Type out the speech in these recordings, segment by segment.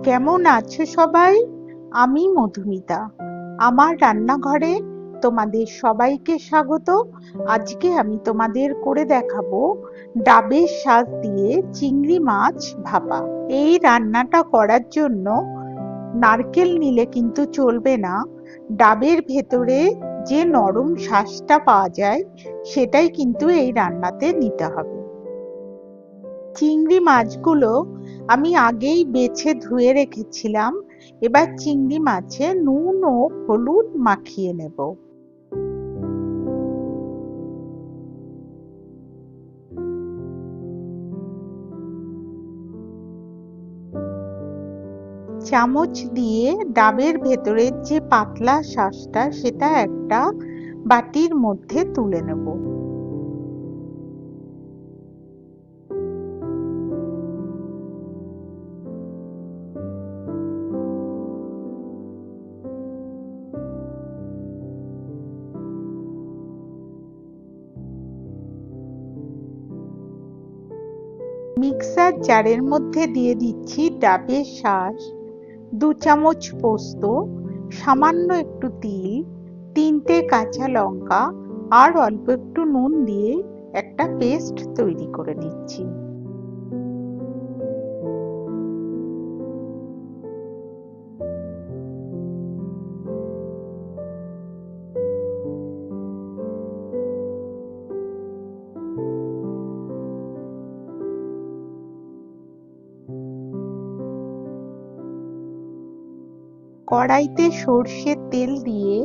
কেমন আছো সবাই? আমি মধুমিতা। আমার রান্নাঘরে তোমাদের সবাইকে স্বাগত। আজকে আমি তোমাদের করে দেখাবো ডাবের শাঁস দিয়ে চিংড়ি মাছ ভাপা। এই রান্নাটা করার জন্য নারকেল নিলে কিন্তু চলবে না। ডাবের ভেতরে যে নরম শাঁসটা পাওয়া যায় সেটাই কিন্তু এই রান্নাতে নিতে হবে। চিংড়ি মাছগুলো আমি আগেই বেছে ধুয়ে রেখেছিলাম। এবার চিংড়ি মাছে নুন ও হলুদ মাখিয়ে নেব। চামচ দিয়ে ডাবের ভেতরের যে পাতলা শাঁসটা সেটা একটা বাটির মধ্যে তুলে নেব। মিক্সার জারের মধ্যে দিয়ে দিচ্ছি ডাবের শাঁস, 2 চামচ পোস্ত, সামান্য একটু তিল, 3টে কাঁচা লঙ্কা আর অল্প একটু নুন দিয়ে একটা পেস্ট তৈরি করে নিচ্ছি। কড়াইতে সর্ষের তেল দিয়ে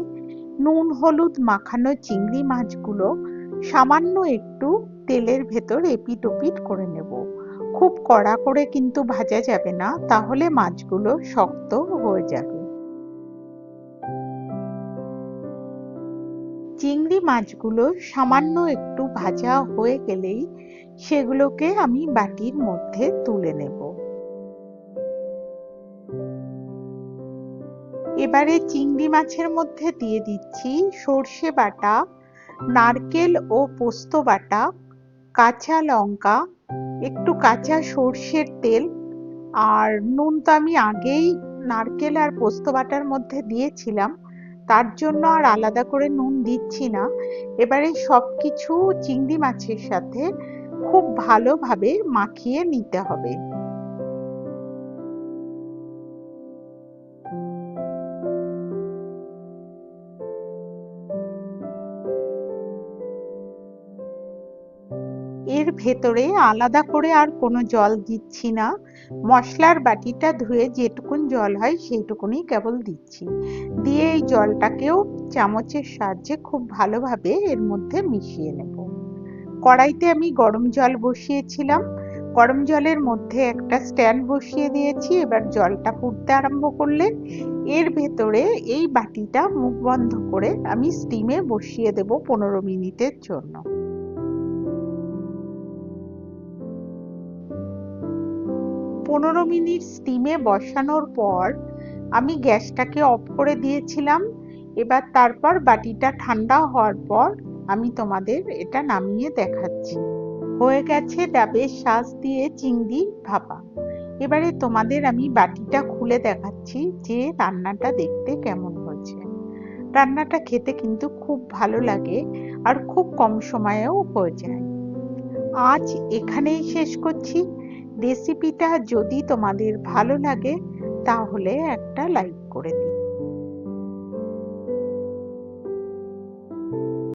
নুন হলুদ মাখানো চিংড়ি মাছগুলো সামান্য একটু তেলের ভেতর এপিট ওপিট করে নেব। খুব কড়া করে কিন্তু ভাজা যাবে না, তাহলে মাছগুলো শক্ত হয়ে যাবে। চিংড়ি মাছগুলো সামান্য একটু ভাজা হয়ে গেলেই সেগুলোকে আমি বাটির মধ্যে তুলে নেব। এবারে চিংড়ি মাছের মধ্যে দিয়ে দিচ্ছি সর্ষে বাটা, নারকেল ও পোস্ত বাটা, কাঁচা লঙ্কা, একটু কাঁচা সর্ষের তেল আর নুন তো আমি আগেই নারকেল আর পোস্ত বাটার মধ্যে দিয়েছিলাম, তার জন্য আর আলাদা করে নুন দিচ্ছি না। এবারে সবকিছু চিংড়ি মাছের সাথে খুব ভালোভাবে মাখিয়ে নিতে হবে। এর ভেতরে আলাদা করে আর কোনো জল দিচ্ছি না। মশলার বাটিটা ধুয়ে যেটুকুন জল হয় সেইটুকুনি কেবল দিচ্ছি। দিয়ে এই জলটাকেও চামচের সাহায্যে খুব ভালোভাবে এর মধ্যে মিশিয়ে নেব। কড়াইতে আমি গরম জল বসিয়েছিলাম। গরম জলের মধ্যে একটা স্ট্যান্ড বসিয়ে দিয়েছি। এবার জলটা ফুটতে আরম্ভ করলে এর ভেতরে এই বাটিটা মুখ বন্ধ করে আমি স্টিমে বসিয়ে দেব 15 মিনিটের জন্য। 15 মিনিট স্টিমে বসানোর পর আমি গ্যাসটাকে অফ করে দিয়েছিলাম। এবার তারপর বাটিটা ঠান্ডা হওয়ার পর আমি তোমাদের এটা নামিয়ে দেখাচ্ছি। হয়ে গেছে ডাবের শাঁস দিয়ে চিংড়ি ভাপা। এবারে তোমাদের আমি বাটিটা খুলে দেখাচ্ছি যে রান্নাটা দেখতে কেমন হয়েছে। রান্নাটা খেতে কিন্তু খুব ভালো লাগে আর খুব কম সময়েও হয়ে যায়। আজ এখানেই শেষ করছি। রেসিপিটা যদি তোমাদের ভালো লাগে তাহলে একটা লাইক করে দিও।